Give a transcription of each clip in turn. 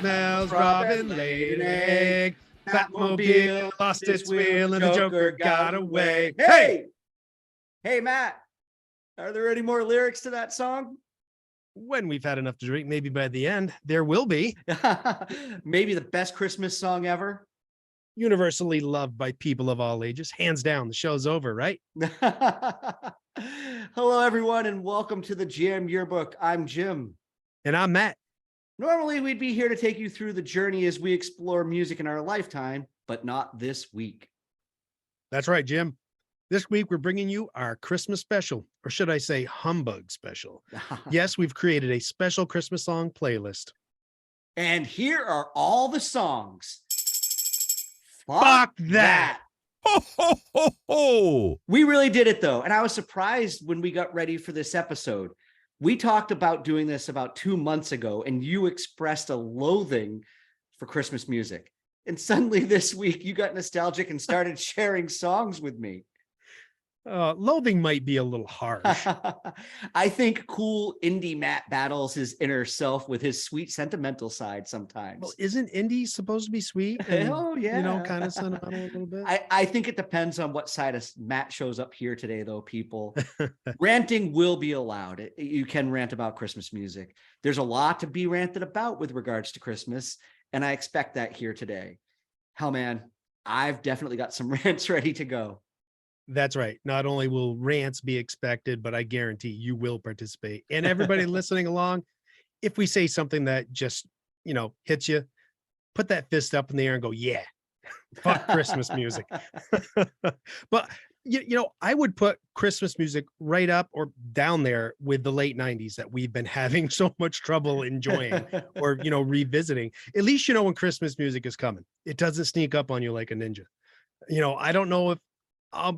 smells Robin laid an egg. Batmobile lost its wheel and the Joker got away. Hey! Hey, Matt, are there any more lyrics to that song? When we've had enough to drink, maybe by the end, there will be. Maybe the best Christmas song ever. Universally loved by people of all ages. Hands down, the show's over, right? Hello, everyone, and welcome to the Jam Yearbook. I'm Jim. And I'm Matt. Normally, we'd be here to take you through the journey as we explore music in our lifetime, but not this week. That's right, Jim. This week, we're bringing you our Christmas special, or should I say Humbug special. Yes, we've created a special Christmas song playlist. And here are all the songs. Fuck that. Ho, ho, ho, ho. We really did it, though. And I was surprised when we got ready for this episode. We talked about doing this about 2 months ago, and you expressed a loathing for Christmas music. And suddenly this week, you got nostalgic and started sharing songs with me. Loathing might be a little harsh. I think cool indie Matt battles his inner self with his sweet sentimental side sometimes. Well, isn't indie supposed to be sweet? And, oh, yeah. Kind of sentimental a little bit. I think it depends on what side of Matt shows up here today, though, people. Ranting will be allowed. You can rant about Christmas music. There's a lot to be ranted about with regards to Christmas, and I expect that here today. Hell, man, I've definitely got some rants ready to go. That's right. Not only will rants be expected, but I guarantee you will participate. And everybody listening along, if we say something that just, hits you, put that fist up in the air and go, yeah, fuck Christmas music. But, I would put Christmas music right up or down there with the late 90s that we've been having so much trouble enjoying or, revisiting. At least you know when Christmas music is coming. It doesn't sneak up on you like a ninja. I don't know if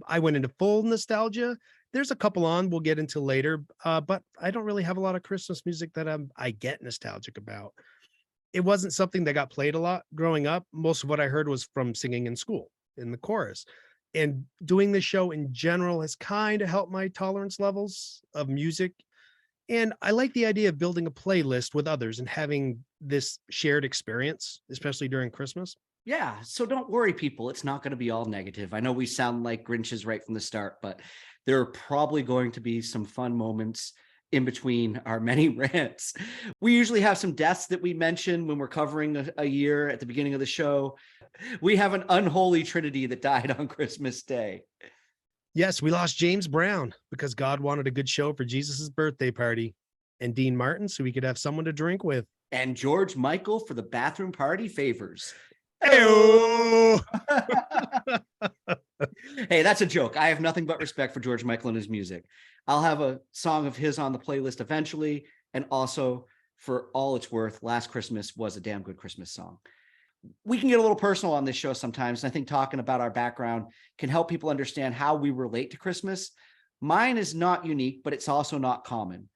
I went into full nostalgia. There's a couple on we'll get into later, but I don't really have a lot of Christmas music that I get nostalgic about. It wasn't something that got played a lot growing up. Most of what I heard was from singing in school in the chorus. And doing this show in general has kind of helped my tolerance levels of music. And I like the idea of building a playlist with others and having this shared experience, especially during Christmas. Yeah, so don't worry, people. It's not going to be all negative. I know we sound like Grinches right from the start, but there are probably going to be some fun moments in between our many rants. We usually have some deaths that we mention when we're covering a year at the beginning of the show. We have an unholy trinity that died on Christmas Day. Yes, we lost James Brown because God wanted a good show for Jesus's birthday party, and Dean Martin so we could have someone to drink with. And George Michael for the bathroom party favors. Hey, hey, that's a joke. I have nothing but respect for George Michael and his music. I'll have a song of his on the playlist eventually. And also, for all it's worth, Last Christmas was a damn good Christmas song. We can get a little personal on this show sometimes. And I think talking about our background can help people understand how we relate to Christmas. Mine is not unique, but it's also not common.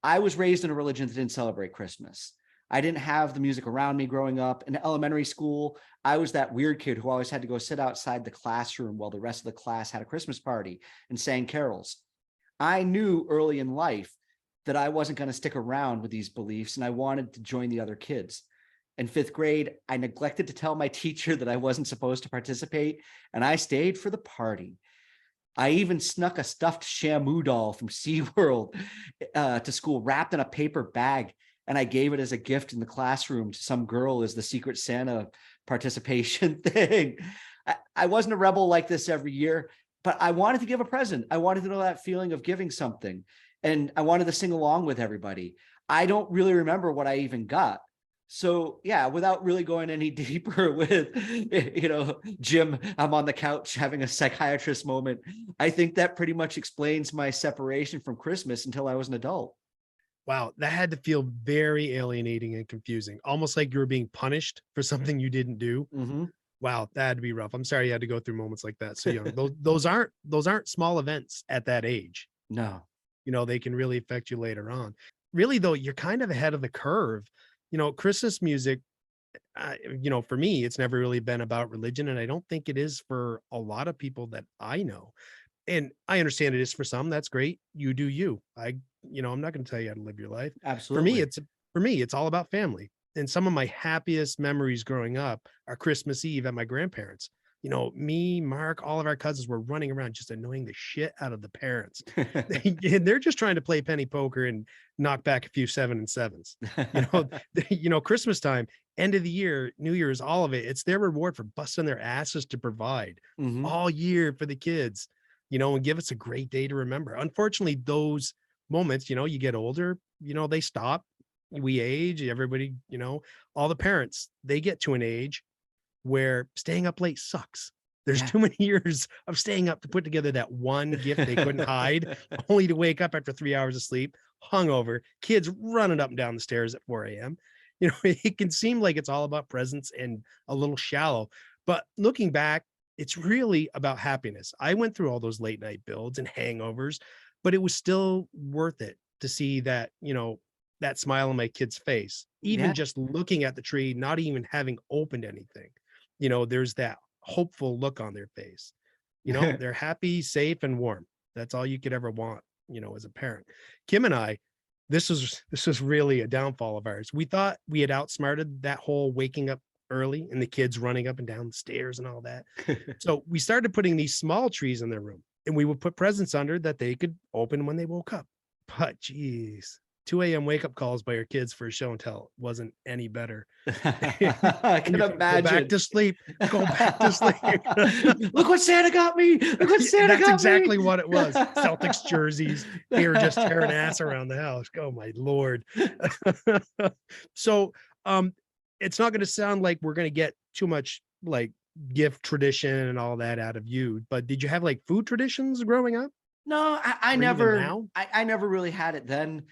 I was raised in a religion that didn't celebrate Christmas. I didn't have the music around me growing up. In elementary school, I was that weird kid who always had to go sit outside the classroom while the rest of the class had a Christmas party and sang carols. I knew early in life that I wasn't going to stick around with these beliefs, and I wanted to join the other kids. In 5th grade, I neglected to tell my teacher that I wasn't supposed to participate, and I stayed for the party. I even snuck a stuffed Shamu doll from SeaWorld to school wrapped in a paper bag. And I gave it as a gift in the classroom to some girl as the Secret Santa participation thing. I wasn't a rebel like this every year, but I wanted to give a present. I wanted to know that feeling of giving something. And I wanted to sing along with everybody. I don't really remember what I even got. So yeah, without really going any deeper with, Jim, I'm on the couch having a psychiatrist moment. I think that pretty much explains my separation from Christmas until I was an adult. Wow, that had to feel very alienating and confusing, almost like you were being punished for something you didn't do. Mm-hmm. Wow, that had to be rough. I'm sorry you had to go through moments like that so young. Those aren't small events at that age. No. They can really affect you later on. Really, though, you're kind of ahead of the curve. Christmas music, for me, it's never really been about religion, and I don't think it is for a lot of people that I know. And I understand it is for some. That's great. You do you. I'm not going to tell you how to live your life. Absolutely. For me, it's all about family. And some of my happiest memories growing up are Christmas Eve at my grandparents. You know, me, Mark, all of our cousins were running around just annoying the shit out of the parents. And they're just trying to play penny poker and knock back a few 7 and 7s. You know, Christmas time, end of the year, New Year's, all of it. It's their reward for busting their asses to provide Mhm. all year for the kids, and give us a great day to remember. Unfortunately, those moments, you get older, they stop. We age, everybody, all the parents, they get to an age where staying up late sucks. There's Yeah. too many years of staying up to put together that one gift they couldn't hide, only to wake up after 3 hours of sleep, hungover, kids running up and down the stairs at 4 a.m. It can seem like it's all about presents and a little shallow, but looking back, it's really about happiness. I went through all those late night builds and hangovers, but it was still worth it to see that, that smile on my kid's face, even Yeah. just looking at the tree, not even having opened anything. There's that hopeful look on their face. They're happy, safe, and warm. That's all you could ever want, as a parent. Kim and I, this was really a downfall of ours. We thought we had outsmarted that whole waking up early and the kids running up and down the stairs and all that. So we started putting these small trees in their room, and we would put presents under that they could open when they woke up. But geez, 2 a.m. wake up calls by your kids for a show and tell wasn't any better. I And can you're, go back imagine. to sleep. Go back to sleep. Look what Santa got me. Look what Santa That's got exactly me. what it was. Celtics jerseys. They were just tearing ass around the house. Oh my Lord. So it's not going to sound like we're going to get too much like gift tradition and all that out of you, but did you have like food traditions growing up No, I or even never, now? I never really had it then.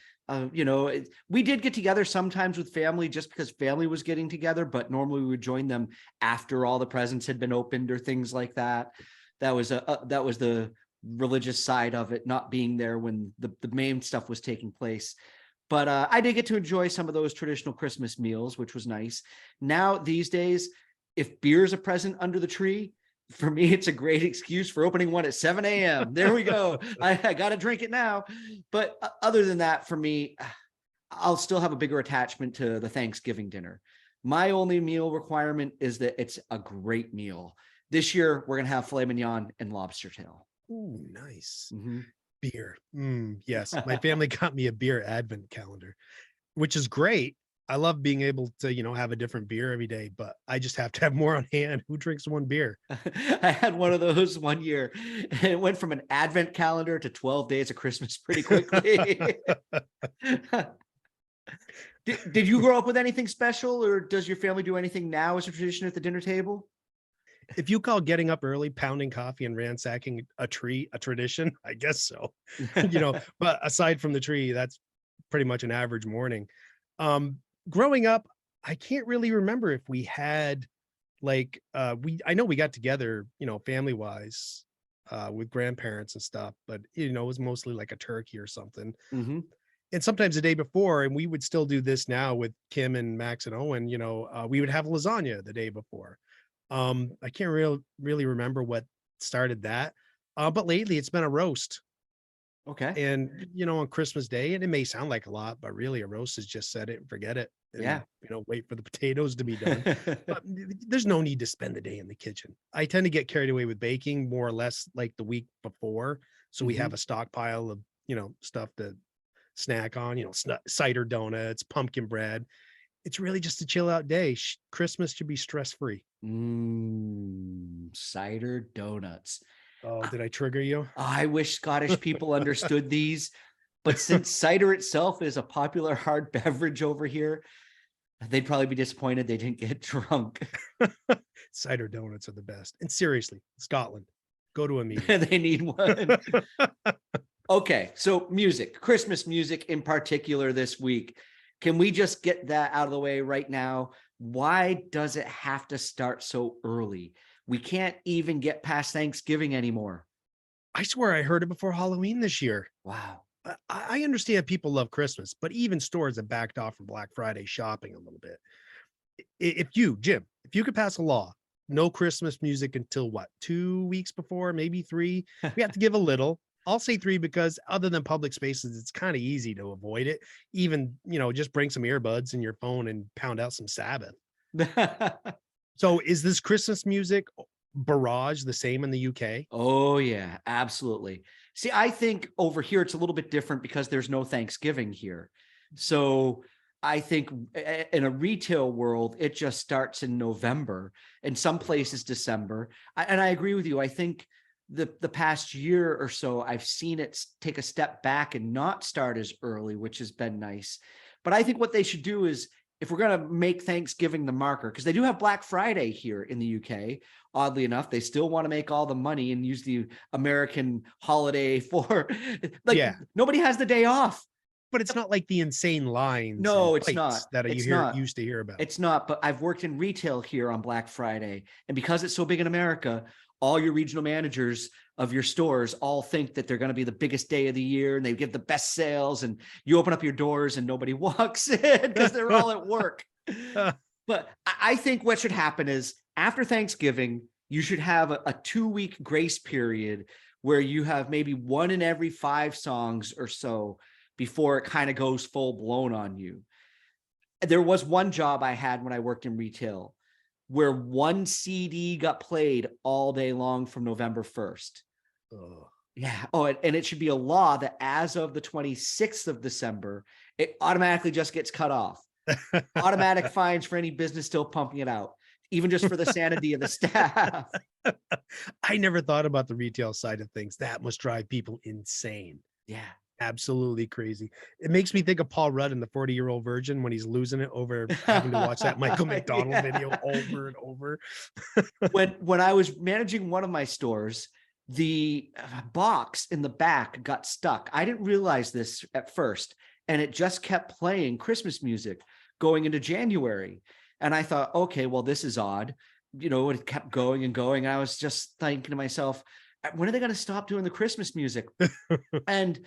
We did get together sometimes with family just because family was getting together, but normally we would join them after all the presents had been opened or things like that. That was that was the religious side of it, not being there when the main stuff was taking place. But I did get to enjoy some of those traditional Christmas meals, which was nice. Now these days, if beer's a present under the tree, for me, it's a great excuse for opening one at 7 a.m. There we go. I got to drink it now. But other than that, for me, I'll still have a bigger attachment to the Thanksgiving dinner. My only meal requirement is that it's a great meal. This year, we're going to have filet mignon and lobster tail. Ooh, nice. Mhm. Beer. Yes. My family got me a beer advent calendar, which is great. I love being able to, have a different beer every day, but I just have to have more on hand. Who drinks one beer? I had one of those one year. And it went from an advent calendar to 12 days of Christmas pretty quickly. Did you grow up with anything special, or does your family do anything now as a tradition at the dinner table? If you call getting up early, pounding coffee, and ransacking a tree a tradition, I guess so. But aside from the tree, that's pretty much an average morning. Growing up, I can't really remember if we had like I know we got together, family wise, with grandparents and stuff, but it was mostly like a turkey or something. Mhm. And sometimes the day before, and we would still do this now with Kim and Max and Owen, we would have lasagna the day before. I can't really remember what started that. But lately it's been a roast. Okay. And on Christmas Day, and it may sound like a lot, but really a roast is just set it and forget it. And Yeah. wait for the potatoes to be done. But there's no need to spend the day in the kitchen. I tend to get carried away with baking more or less like the week before. So we have Mhm. a stockpile of, stuff to snack on, cider donuts, pumpkin bread. It's really just a chill out day. Christmas should be stress free. Cider donuts. Oh, I did I trigger you? I wish Scottish people understood these, but since cider itself is a popular hard beverage over here, they'd probably be disappointed they didn't get drunk. Cider donuts are the best. And seriously, Scotland, go to a meeting. They need one. Okay, so music, Christmas music in particular this week. Can we just get that out of the way right now? Why does it have to start so early? We can't even get past Thanksgiving anymore. I swear I heard it before Halloween this year. Wow. I understand people love Christmas, but even stores have backed off from Black Friday shopping a little bit. If you, Jim, if you could pass a law, no Christmas music until what, 2 weeks before, maybe 3, we have to give a little. I'll say 3 because other than public spaces, it's kind of easy to avoid it. Even, just bring some earbuds in your phone and pound out some Sabbath. So is this Christmas music barrage the same in the UK? Oh yeah, absolutely. See, I think over here it's a little bit different because there's no Thanksgiving here. So I think in a retail world, it just starts in November, in some places December. And I agree with you. I think the past year or so, I've seen it take a step back and not start as early, which has been nice. But I think what they should do is, if we're going to make Thanksgiving the marker, because they do have Black Friday here in the UK, oddly enough, they still want to make all the money and use the American holiday for, Yeah. nobody has the day off. But it's not like the insane lines. No, and it's not. fights that It's you not. used to hear about. It's not, but I've worked in retail here on Black Friday. And because it's so big in America, all your regional managers of your stores all think that they're going to be the biggest day of the year and they give the best sales, and you open up your doors and nobody walks in because they're all at work. But I think what should happen is after Thanksgiving, you should have a 2-week grace period where you have maybe 1 in every 5 songs or so before it kind of goes full blown on you. There was one job I had when I worked in retail where 1 CD got played all day long from November 1st. Oh. Yeah. Oh, and it should be a law that as of the 26th of December, it automatically just gets cut off. Automatic fines for any business still pumping it out, even just for the sanity of the staff. I never thought about the retail side of things. That must drive people insane. Yeah. Absolutely crazy. It makes me think of Paul Rudd in the 40-Year-Old Virgin when he's losing it over having to watch that Michael McDonald Yeah. video over and over. When I was managing one of my stores, the box in the back got stuck. I didn't realize this at first, and it just kept playing Christmas music going into January. And I thought, okay, well, this is odd. It kept going and going. And I was just thinking to myself, when are they going to stop doing the Christmas music? And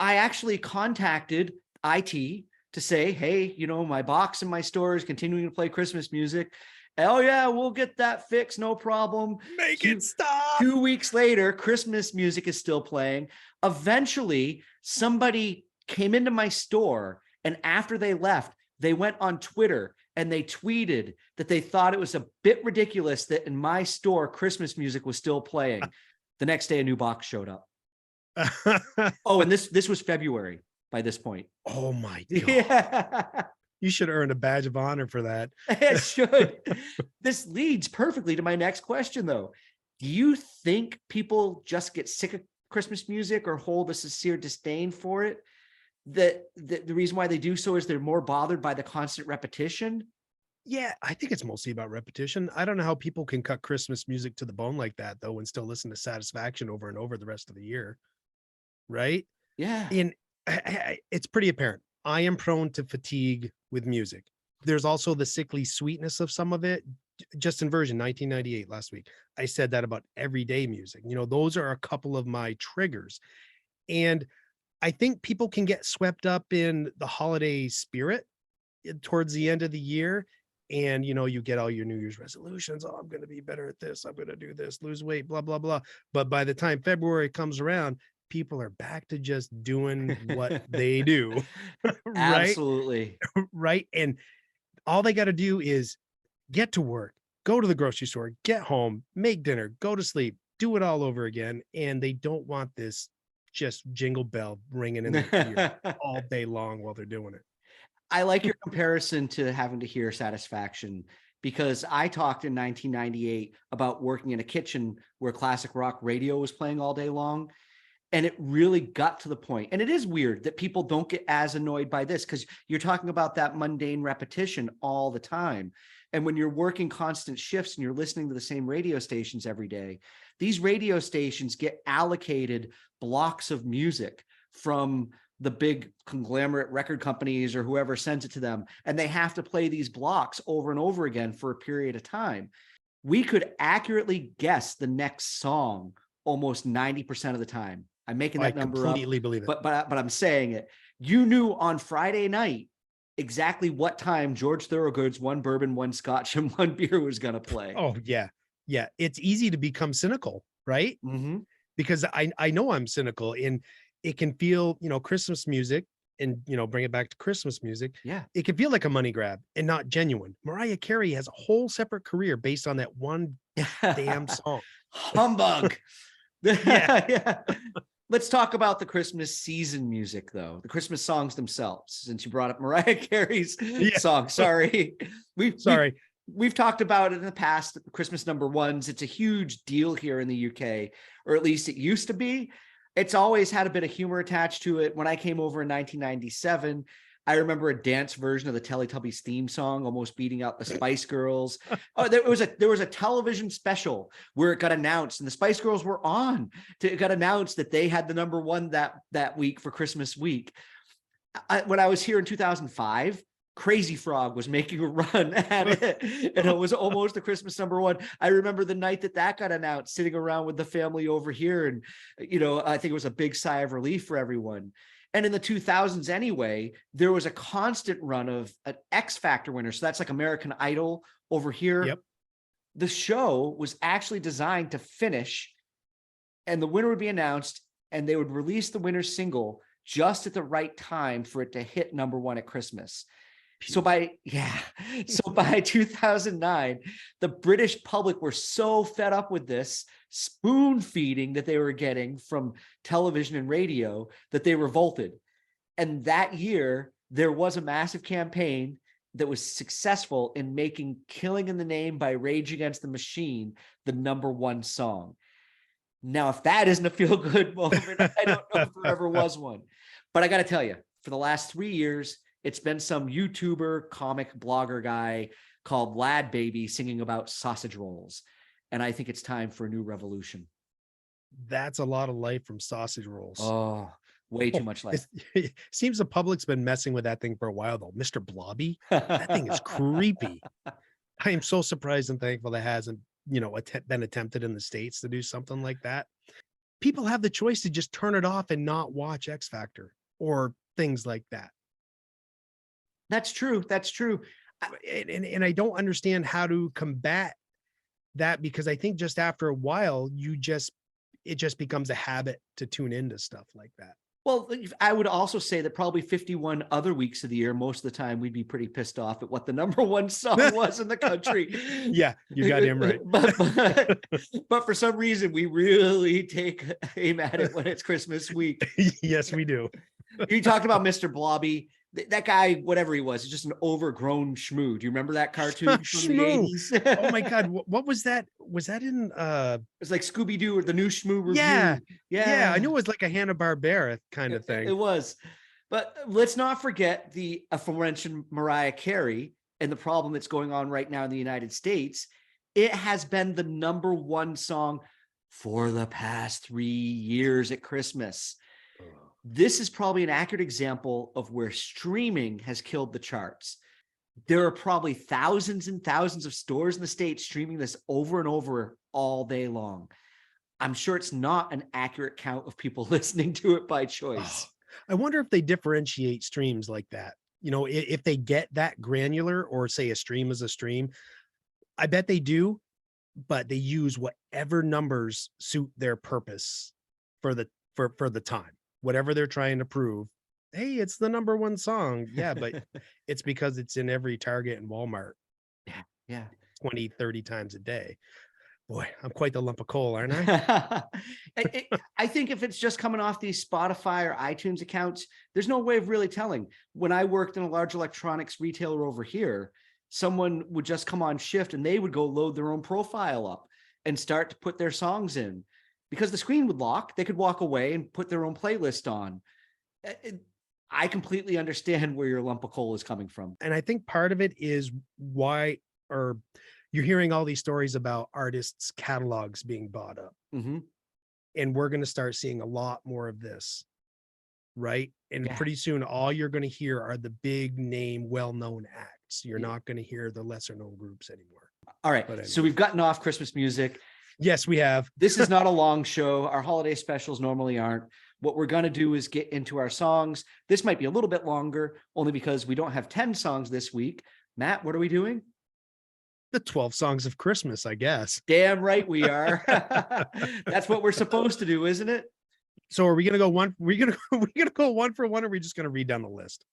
I actually contacted IT to say, hey, my box in my store is continuing to play Christmas music. Oh yeah, we'll get that fixed. No problem. Make it stop. 2 weeks later, Christmas music is still playing. Eventually, somebody came into my store, and after they left, they went on Twitter and they tweeted that they thought it was a bit ridiculous that in my store, Christmas music was still playing. The next day, a new box showed up. Oh, and this was February by this point. Oh my God. Yeah. You should earn a badge of honor for that. It should. This leads perfectly to my next question, though. Do you think people just get sick of Christmas music or hold a sincere disdain for it? That the reason why they do so is they're more bothered by the constant repetition? Yeah, I think it's mostly about repetition. I don't know how people can cut Christmas music to the bone like that, though, and still listen to Satisfaction over and over the rest of the year. Right? Yeah. And it's pretty apparent. I am prone to fatigue with music. There's also the sickly sweetness of some of it. Just in version 1998 last week, I said that about everyday music. Those are a couple of my triggers. And I think people can get swept up in the holiday spirit towards the end of the year. And, you get all your New Year's resolutions. Oh, I'm going to be better at this. I'm going to do this, lose weight, blah, blah, blah. But by the time February comes around, people are back to just doing what they do. Right? Absolutely. Right. And all they got to do is get to work, go to the grocery store, get home, make dinner, go to sleep, do it all over again. And they don't want this just jingle bell ringing in their ear all day long while they're doing it. I like your comparison to having to hear Satisfaction, because I talked in 1998 about working in a kitchen where classic rock radio was playing all day long. And it really got to the point. And it is weird that people don't get as annoyed by this, because you're talking about that mundane repetition all the time. And when you're working constant shifts and you're listening to the same radio stations every day, these radio stations get allocated blocks of music from the big conglomerate record companies or whoever sends it to them. And they have to play these blocks over and over again for a period of time. We could accurately guess the next song almost 90% of the time. I'm making that number up. I completely believe it. But I'm saying it. You knew on Friday night exactly what time George Thorogood's One Bourbon, One Scotch, and One Beer was going to play. Oh, yeah. Yeah. It's easy to become cynical, right? Mm-hmm. because I know I'm cynical, and it can feel, Christmas music, and bring it back to Christmas music. Yeah. It can feel like a money grab and not genuine. Mariah Carey has a whole separate career based on that one damn song. Humbug. Yeah. Yeah. Let's talk about the Christmas season music, though. The Christmas songs themselves, since you brought up Mariah Carey's Yeah. song. Sorry. Sorry. We've talked about it in the past, Christmas number ones. It's a huge deal here in the UK, or at least it used to be. It's always had a bit of humor attached to it. When I came over in 1997, I remember a dance version of the Teletubbies theme song, almost beating out the Spice Girls. Oh, there was a television special where it got announced, and the Spice Girls were on. It got announced that they had the number one that week for Christmas week. When I was here in 2005, Crazy Frog was making a run at it, and it was almost the Christmas number one. I remember the night that got announced, sitting around with the family over here, and I think it was a big sigh of relief for everyone. And in the 2000s anyway, there was a constant run of an X Factor winner. So that's like American Idol over here. Yep. The show was actually designed to finish, and the winner would be announced, and they would release the winner's single just at the right time for it to hit number one at Christmas. So by 2009, the British public were so fed up with this spoon feeding that they were getting from television and radio that they revolted. And that year, there was a massive campaign that was successful in making Killing in the Name by Rage Against the Machine the number one song. Now, if that isn't a feel-good moment, I don't know if there ever was one. But I got to tell you, for the last 3 years, it's been some YouTuber, comic blogger guy called Lad Baby singing about sausage rolls. And I think it's time for a new revolution. That's a lot of life from sausage rolls. Oh, way too much life. It seems the public's been messing with that thing for a while, though. Mr. Blobby, that thing is creepy. I am so surprised and thankful that hasn't, been attempted in the States to do something like that. People have the choice to just turn it off and not watch X Factor or things like that. That's true. That's true. And I don't understand how to combat that, because I think just after a while, it just becomes a habit to tune into stuff like that. Well, I would also say that probably 51 other weeks of the year, most of the time, we'd be pretty pissed off at what the number one song was in the country. Yeah, you got him right. But for some reason, we really take aim at it when it's Christmas week. Yes, we do. You talked about Mr. Blobby. That guy, whatever he was, is just an overgrown shmoo. Do you remember that cartoon from the 80s? Oh my God. What was that? Was that in It was like Scooby-Doo or the new Shmoo Review. Yeah. I knew it was like a Hanna-Barbera kind of thing. It was. But let's not forget the aforementioned Mariah Carey and the problem that's going on right now in the United States. It has been the number one song for the past 3 years at Christmas. This is probably an accurate example of where streaming has killed the charts. There are probably thousands and thousands of stores in the States streaming this over and over all day long. I'm sure it's not an accurate count of people listening to it by choice. I wonder if they differentiate streams like that. If they get that granular, or say a stream is a stream. I bet they do, but they use whatever numbers suit their purpose for the time. Whatever they're trying to prove, hey, it's the number one song. Yeah, but it's because it's in every Target and Walmart. Yeah. 20, 30 times a day. Boy, I'm quite the lump of coal, aren't I? I think if it's just coming off these Spotify or iTunes accounts, there's no way of really telling. When I worked in a large electronics retailer over here, someone would just come on shift and they would go load their own profile up and start to put their songs in. Because the screen would lock, they could walk away and put their own playlist on. I completely understand where your lump of coal is coming from. And I think part of it is why, or you're hearing all these stories about artists' catalogs being bought up. Mm-hmm. And we're going to start seeing a lot more of this, right? And pretty soon, all you're going to hear are the big name, well-known acts. You're not going to hear the lesser known groups anymore. All right. Anyway. So we've gotten off Christmas music. Yes, we have. This is not a long show. Our holiday specials normally aren't. What we're going to do is get into our songs. This might be a little bit longer, only because we don't have 10 songs this week. Matt, what are we doing? The 12 songs of Christmas, I guess. Damn right we are. That's what we're supposed to do, isn't it? So are we gonna go one? We're gonna go one for one, or are we just gonna read down the list?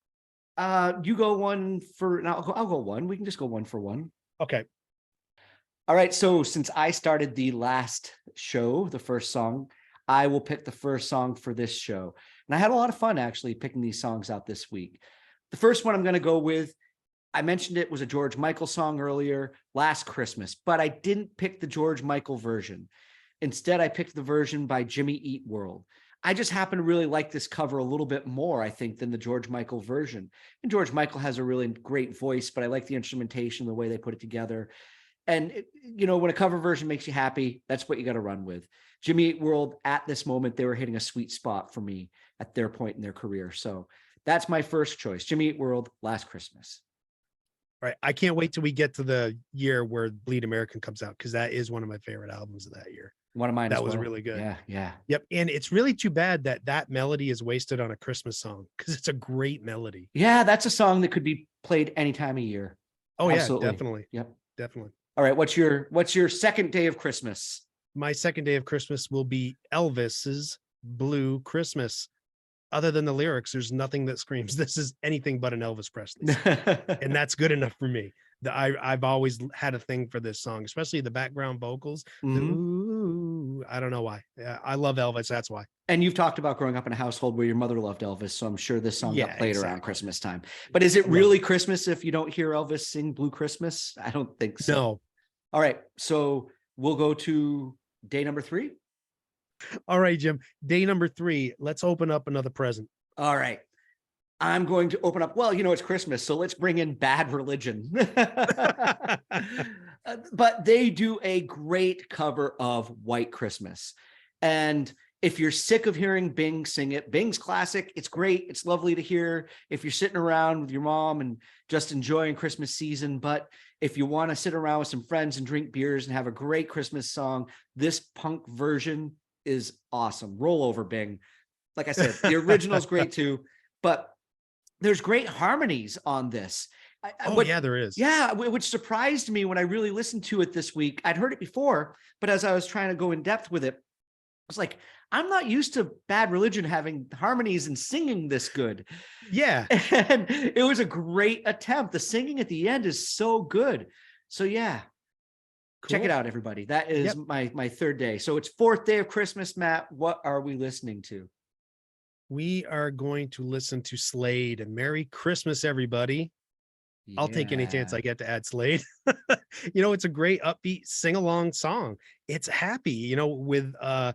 You go one for, and I'll go one. We can just go one for one. Okay. All right. So since I started the last show, the first song, I will pick the first song for this show. And I had a lot of fun actually picking these songs out this week. The first one I'm going to go with, I mentioned it was a George Michael song earlier, Last Christmas, but I didn't pick the George Michael version. Instead, I picked the version by Jimmy Eat World. I just happen to really like this cover a little bit more, I think, than the George Michael version. And George Michael has a really great voice, but I like the instrumentation, the way they put it together. And, when a cover version makes you happy, that's what you got to run with. Jimmy Eat World, at this moment, they were hitting a sweet spot for me at their point in their career. So that's my first choice. Jimmy Eat World, Last Christmas. All right. I can't wait till we get to the year where Bleed American comes out, because that is one of my favorite albums of that year. One of mine. That was really good. Yeah. Yep. And it's really too bad that melody is wasted on a Christmas song, because it's a great melody. Yeah, that's a song that could be played any time of year. Oh, Absolutely. yeah, definitely. Yep. Definitely. All right. What's your second day of Christmas? My second day of Christmas will be Elvis's Blue Christmas. Other than the lyrics, there's nothing that screams this is anything but an Elvis Presley song. And that's good enough for me. I've always had a thing for this song, especially the background vocals. Ooh, I don't know why. I love Elvis. That's why. And you've talked about growing up in a household where your mother loved Elvis, so I'm sure this song got played around exactly. Christmas time. But is it really Christmas if you don't hear Elvis sing Blue Christmas? I don't think so. No. All right. So we'll go to day number 3. All right, Jim. Day number 3. Let's open up another present. All right. I'm going to open up. Well, it's Christmas, so let's bring in Bad Religion. But they do a great cover of White Christmas. And if you're sick of hearing Bing sing it, Bing's classic. It's great. It's lovely to hear if you're sitting around with your mom and just enjoying Christmas season. But if you want to sit around with some friends and drink beers and have a great Christmas song, this punk version is awesome. Roll over, Bing. Like I said, the original is great too, but there's great harmonies on this. Yeah, there is. Yeah, which surprised me when I really listened to it this week. I'd heard it before, but as I was trying to go in depth with it, I was like, I'm not used to Bad Religion having harmonies and singing this good. Yeah. And it was a great attempt. The singing at the end is so good. So yeah. Cool. Check it out, everybody. That is my third day. So it's fourth day of Christmas, Matt. What are we listening to? We are going to listen to Slade, and Merry Christmas, everybody. I'll take any chance I get to add Slade. It's a great upbeat sing-along song. It's happy, with an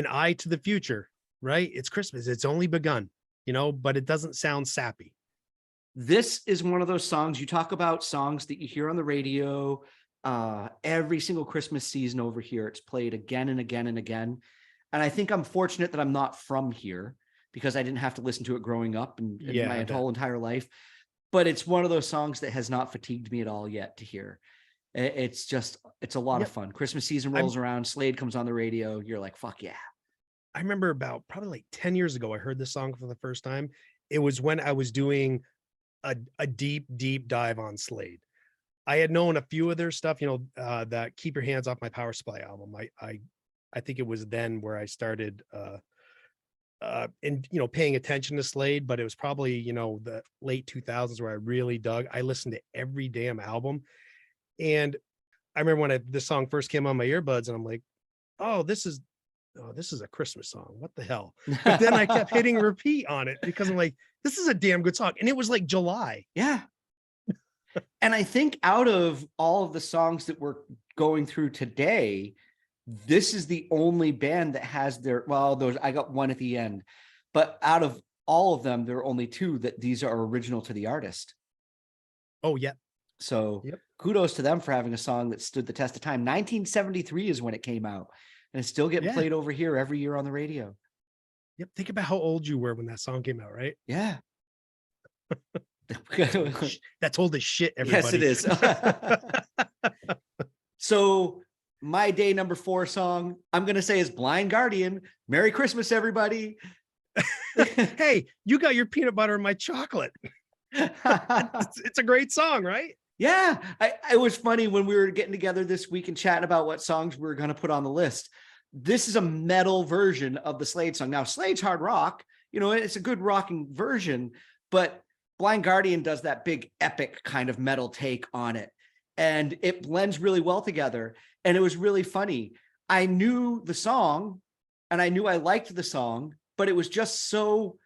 eye to the future, right? It's Christmas. It's only begun, but it doesn't sound sappy. This is one of those songs, you talk about songs that you hear on the radio every single Christmas season over here. It's played again and again and again. And I think I'm fortunate that I'm not from here, because I didn't have to listen to it growing up and my whole entire life. But it's one of those songs that has not fatigued me at all yet to hear. It's a lot of fun. Christmas season rolls around, Slade comes on the radio. You're like, fuck yeah. I remember about probably like 10 years ago, I heard this song for the first time. It was when I was doing a deep dive on Slade. I had known a few of their stuff, that Keep Your Hands Off My Power Supply album. I think it was then where I started paying attention to Slade, but it was probably, the late 2000s where I really dug. I listened to every damn album. And I remember when this song first came on my earbuds, and I'm like, this is a Christmas song. What the hell? But then I kept hitting repeat on it because I'm like, this is a damn good song. And it was like July. Yeah. And I think out of all of the songs that we're going through today, this is the only band that has I got one at the end, but out of all of them, there are only 2 that these are original to the artist. Oh, yeah. So kudos to them for having a song that stood the test of time. 1973 is when it came out, and it's still getting played over here every year on the radio. Yep. Think about how old you were when that song came out, right? Yeah. That's old as shit, everybody. Yes, it is. So my day number 4 song, I'm going to say, is Blind Guardian. Merry Christmas, everybody. Hey, you got your peanut butter and my chocolate. It's a great song, right? Yeah, it was funny when we were getting together this week and chatting about what songs we were going to put on the list. This is a metal version of the Slade song. Now, Slade's hard rock, it's a good rocking version, but Blind Guardian does that big epic kind of metal take on it. And it blends really well together. And it was really funny. I knew the song and I knew I liked the song, but it was just so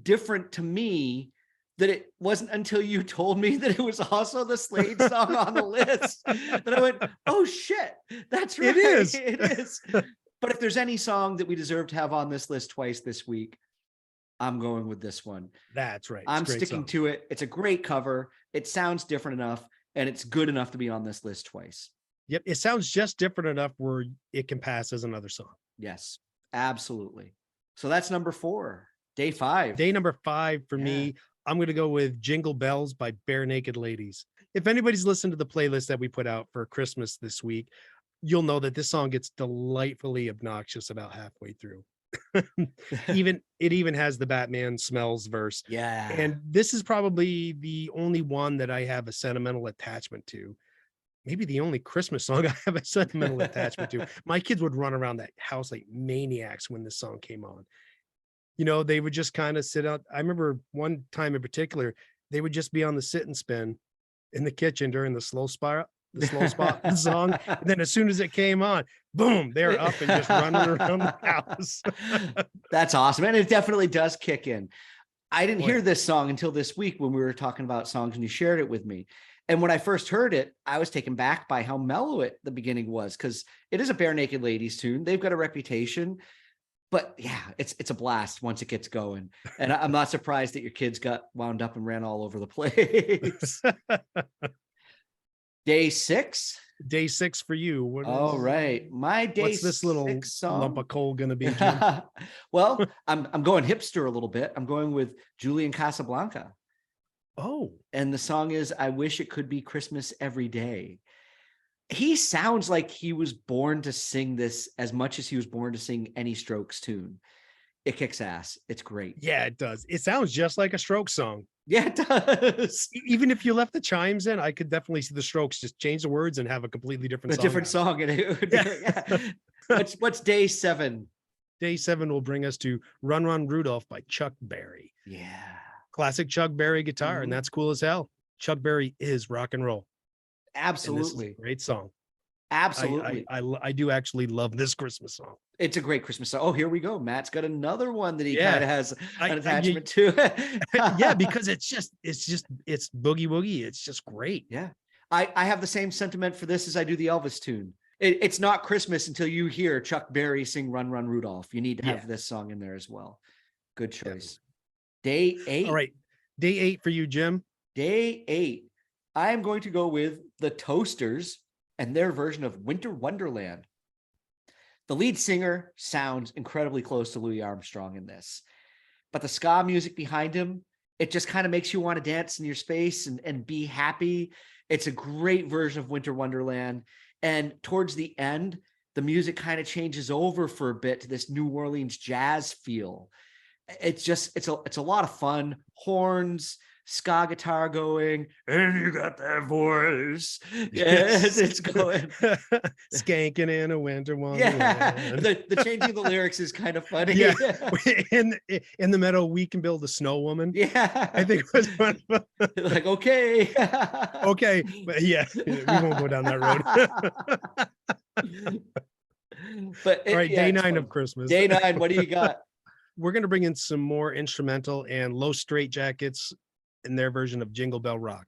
different to me that it wasn't until you told me that it was also the Slade song on the list that I went, oh shit, that's right. It is. It is. But if there's any song that we deserve to have on this list twice this week, I'm going with this one. That's right. I'm sticking to it. It's a great cover. It sounds different enough, and it's good enough to be on this list twice. Yep. It sounds just different enough where it can pass as another song. Yes, absolutely. So that's number 4. Day 5. Day number 5 for me, I'm going to go with Jingle Bells by Bare Naked Ladies. If anybody's listened to the playlist that we put out for Christmas this week, you'll know that this song gets delightfully obnoxious about halfway through. It even has the Batman Smells verse. Yeah. And this is probably the only one that I have a sentimental attachment to. Maybe the only Christmas song I have a sentimental attachment to. My kids would run around that house like maniacs when this song came on. They would just kind of sit out. I remember one time in particular, they would just be on the sit and spin in the kitchen during the slow spot song. And then as soon as it came on, boom, they're up and just running around the house. That's awesome. And it definitely does kick in. I didn't hear this song until this week when we were talking about songs and you shared it with me. And when I first heard it, I was taken back by how mellow it the beginning was, because it is a Bare Naked Ladies tune. They've got a reputation. But yeah, it's a blast once it gets going. And I'm not surprised that your kids got wound up and ran all over the place. Day 6? Day 6 for you. All right. My day What's this little lump of coal going to be, Jim? Well, I'm going hipster a little bit. I'm going with Julian Casablanca. Oh. And the song is I Wish It Could Be Christmas Every Day. He sounds like he was born to sing this as much as he was born to sing any Strokes tune. It kicks ass. It's great. Yeah, it does. It sounds just like a Strokes song. Yeah, it does. Even if you left the chimes in, I could definitely see the Strokes just change the words and have a completely different song. A different song. And it would be, What's day 7? Day 7 will bring us to Run Run Rudolph by Chuck Berry. Yeah. Classic Chuck Berry guitar, and that's cool as hell. Chuck Berry is rock and roll. Absolutely. Great song. Absolutely. I do actually love this Christmas song. It's a great Christmas song. Oh, here we go. Matt's got another one that he kind of has an attachment to. Yeah, because it's boogie woogie. It's just great. Yeah. I have the same sentiment for this as I do the Elvis tune. It's not Christmas until you hear Chuck Berry sing Run Run Rudolph. You need to have this song in there as well. Good choice. Day 8. All right. Day 8 for you, Jim. Day 8. I am going to go with the Toasters and their version of Winter Wonderland. The lead singer sounds incredibly close to Louis Armstrong in this, but the ska music behind him, it just kind of makes you want to dance in your space and be happy. It's a great version of Winter Wonderland. And towards the end, the music kind of changes over for a bit to this New Orleans jazz feel. It's a lot of fun. Horns, ska guitar going, and you got that voice. Yes, it's going. Skanking in a winter wonderland. Yeah, the changing the lyrics is kind of funny. Yeah, in the meadow we can build a snow woman. Yeah, I think it was fun. Like okay, okay, but yeah, we won't go down that road. But all right, day 9 of Christmas. Day 9. What do you got? We're going to bring in some more instrumental and Low Straight Jackets in their version of Jingle Bell Rock.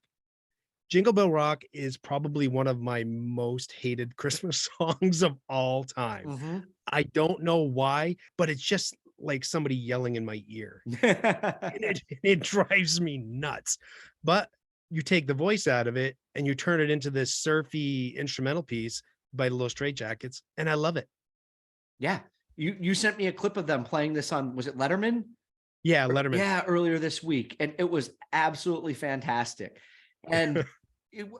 Jingle Bell Rock is probably one of my most hated Christmas songs of all time. Mm-hmm. I don't know why, but it's just like somebody yelling in my ear. And it drives me nuts. But you take the voice out of it and you turn it into this surfy instrumental piece by the Low Straight Jackets, and I love it. Yeah. You sent me a clip of them playing this on, was it Letterman? Yeah, Letterman. Yeah, earlier this week. And it was absolutely fantastic. And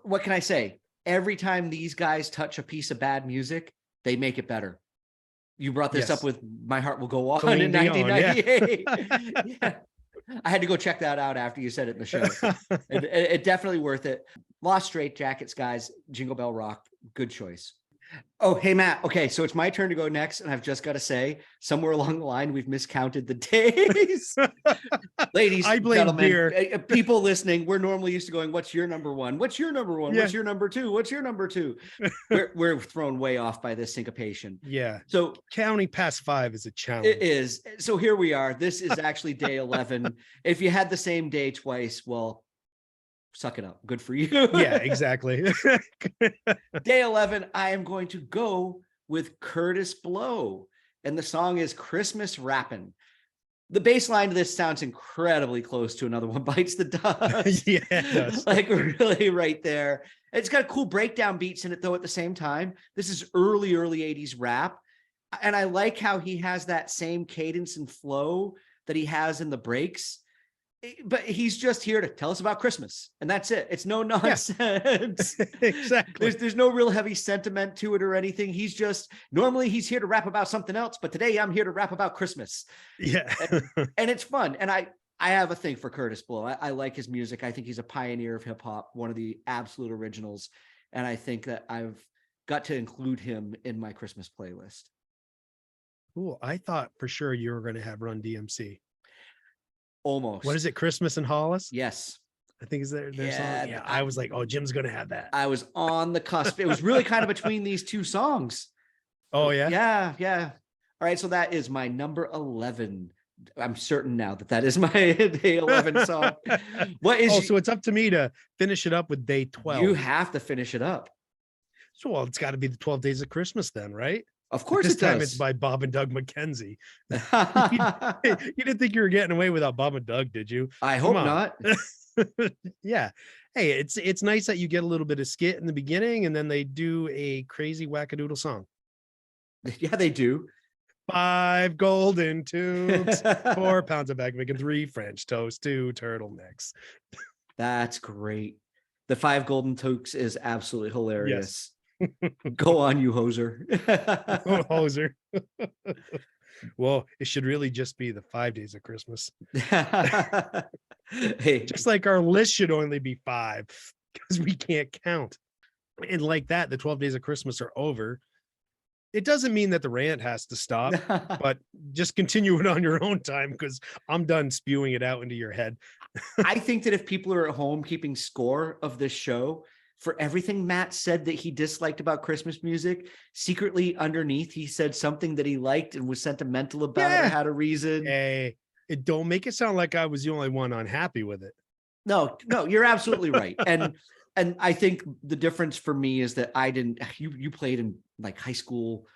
what can I say? Every time these guys touch a piece of bad music, they make it better. You brought this up with My Heart Will Go On Celine in Dion, 1998. Yeah. I had to go check that out after you said it in the show. It definitely worth it. Lost Straight Jackets, guys. Jingle Bell Rock. Good choice. Oh, hey, Matt. Okay, so it's my turn to go next. And I've just got to say, somewhere along the line, we've miscounted the days. Ladies, I blame gentlemen, beer. People listening, we're normally used to going, what's your number one? What's your number one? Yeah. What's your number two? What's your number two? We're thrown way off by this syncopation. Yeah. So Counting past 5 is a challenge. it is. So here we are. This is actually day 11. If you had the same day twice, well, suck it up. Good for you. Yeah, exactly. Day 11, I am going to go with Curtis Blow. And the song is Christmas Rappin'. The bass line of this sounds incredibly close to Another One Bites the Dust. Yeah, it does. Like really right there. It's got cool breakdown beats in it though at the same time. This is early 80s rap. And I like how he has that same cadence and flow that he has in the breaks. But he's just here to tell us about Christmas. And that's it. It's no nonsense. Yeah. Exactly. There's no real heavy sentiment to it or anything. Normally he's here to rap about something else, but today I'm here to rap about Christmas. Yeah. And it's fun. And I have a thing for Curtis Blow. I like his music. I think he's a pioneer of hip hop, one of the absolute originals. And I think that I've got to include him in my Christmas playlist. Cool. I thought for sure you were going to have Run DMC. Almost. What is it? Christmas in Hollis? Yes. I think is their Yeah, song. Yeah. I was like, oh, Jim's going to have that. I was on the cusp. It was really kind of between these two songs. Oh, yeah. Yeah. Yeah. All right. So that is my number 11. I'm certain now that is my day 11 song. What is so it's up to me to finish it up with day 12. You have to finish it up. So, well, it's got to be the 12 Days of Christmas then, right? Of course this it does. time it's by Bob and Doug McKenzie. You didn't think you were getting away without Bob and Doug, did you? I hope not. Yeah. Hey, it's nice that you get a little bit of skit in the beginning and then they do a crazy wackadoodle song. Yeah, they do. 5 golden tubes, 4 pounds of bag bacon, 3 French toast, 2 turtlenecks. That's great. The 5 golden toques is absolutely hilarious. Yes. Go on, you hoser. Hoser. Well, it should really just be the 5 days of Christmas. Hey, Just like our list should only be 5 because we can't count. And like that, the 12 days of Christmas are over. It doesn't mean that the rant has to stop, but just continue it on your own time because I'm done spewing it out into your head. I think that if people are at home keeping score of this show, for everything Matt said that he disliked about Christmas music, secretly underneath, he said something that he liked and was sentimental about it or had a reason. Hey, don't make it sound like I was the only one unhappy with it. No, you're absolutely right. And I think the difference for me is that you played in like high school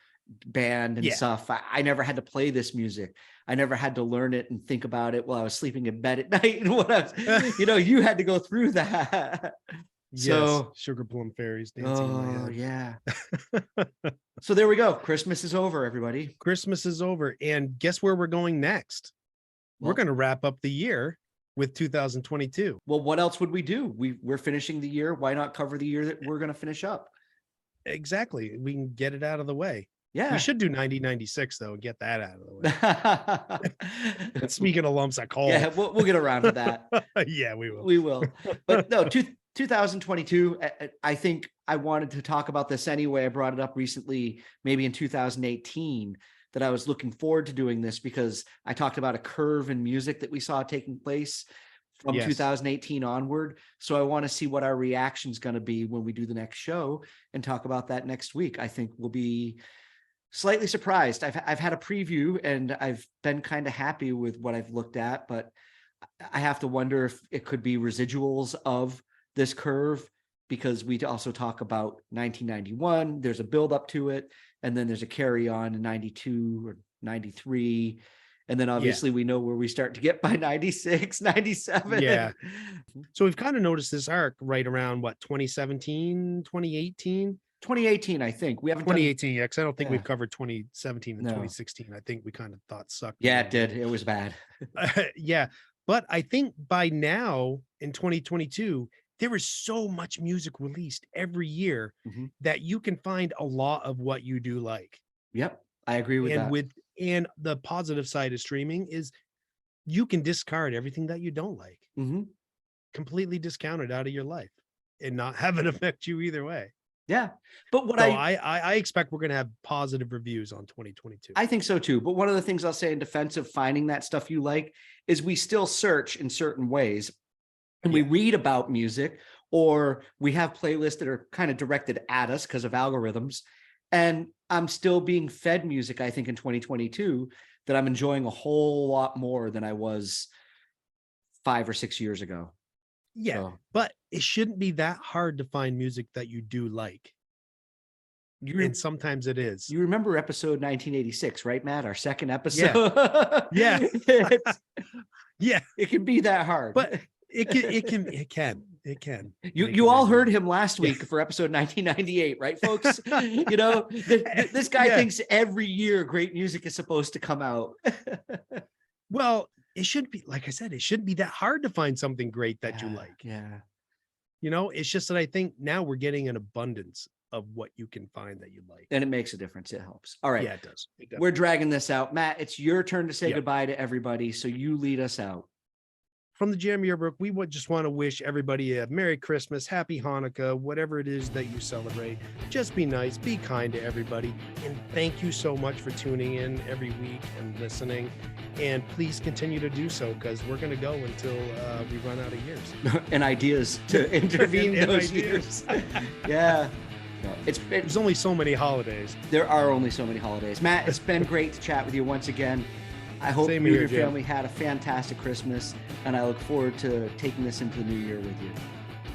band and stuff. I never had to play this music. I never had to learn it and think about it while I was sleeping in bed at night. And you had to go through that. So Sugar Plum Fairies dancing. Oh yeah. So there we go. Christmas is over, everybody. Christmas is over. And guess where we're going next? We're going to wrap up the year with 2022. Well, what else would we do? We're finishing the year. Why not cover the year that we're going to finish up? Exactly. We can get it out of the way. Yeah. We should do 9096 though and get that out of the way. Speaking of lumps of coal. Yeah, we'll get around to that. Yeah, we will. We will. But no, 2022, I think I wanted to talk about this anyway. I brought it up recently, maybe in 2018, that I was looking forward to doing this because I talked about a curve in music that we saw taking place from 2018 onward. So I want to see what our reaction is going to be when we do the next show and talk about that next week. I think we'll be slightly surprised. I've had a preview and I've been kind of happy with what I've looked at, but I have to wonder if it could be residuals of this curve, because we also talk about 1991. There's a build up to it. And then there's a carry on in 92 or 93. And then obviously we know where we start to get by 96, 97. Yeah. So we've kind of noticed this arc right around 2017, 2018? 2018, I think. We haven't 2018, yeah, because I don't think we've covered 2017 and No. 2016. I think we kind of thought sucked. Yeah, it did. It was bad. Yeah. But I think by now in 2022, there is so much music released every year that you can find a lot of what you do like. Yep. I agree with that. And the positive side of streaming is you can discard everything that you don't like, Mm-hmm. completely discount it out of your life and not have it affect you either way. Yeah. But what So I expect we're going to have positive reviews on 2022. I think so too. But one of the things I'll say in defense of finding that stuff you like is we still search in certain ways, and we read about music, or we have playlists that are kind of directed at us because of algorithms. And I'm still being fed music, I think, in 2022 that I'm enjoying a whole lot more than I was 5 or 6 years ago. Yeah, So, but it shouldn't be that hard to find music that you do like. And sometimes it is. you remember episode 1986, right, Matt? Our second episode. Yeah. Yeah. It can be that hard. But it can. You all heard him last week for episode 1998, right, folks? You know, this guy thinks every year great music is supposed to come out. Well, it should be, like I said, it shouldn't be that hard to find something great that you like. Yeah. You know, it's just that I think now we're getting an abundance of what you can find that you like. And it makes a difference. It helps. All right. Yeah, it does. We're dragging this out. Matt, it's your turn to say goodbye to everybody. So you lead us out. From the Jam Yearbook, we would just want to wish everybody a Merry Christmas, Happy Hanukkah, whatever it is that you celebrate. Just be nice, be kind to everybody. And thank you so much for tuning in every week and listening. And please continue to do so, because we're going to go until we run out of years. And ideas to intervene And those ideas. years. Yeah. No, There's only so many holidays. There are only so many holidays. Matt, it's been great to chat with you once again. I hope you and your family had a fantastic Christmas, and I look forward to taking this into the new year with you.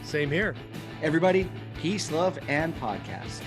Same here. Everybody, peace, love, and podcast.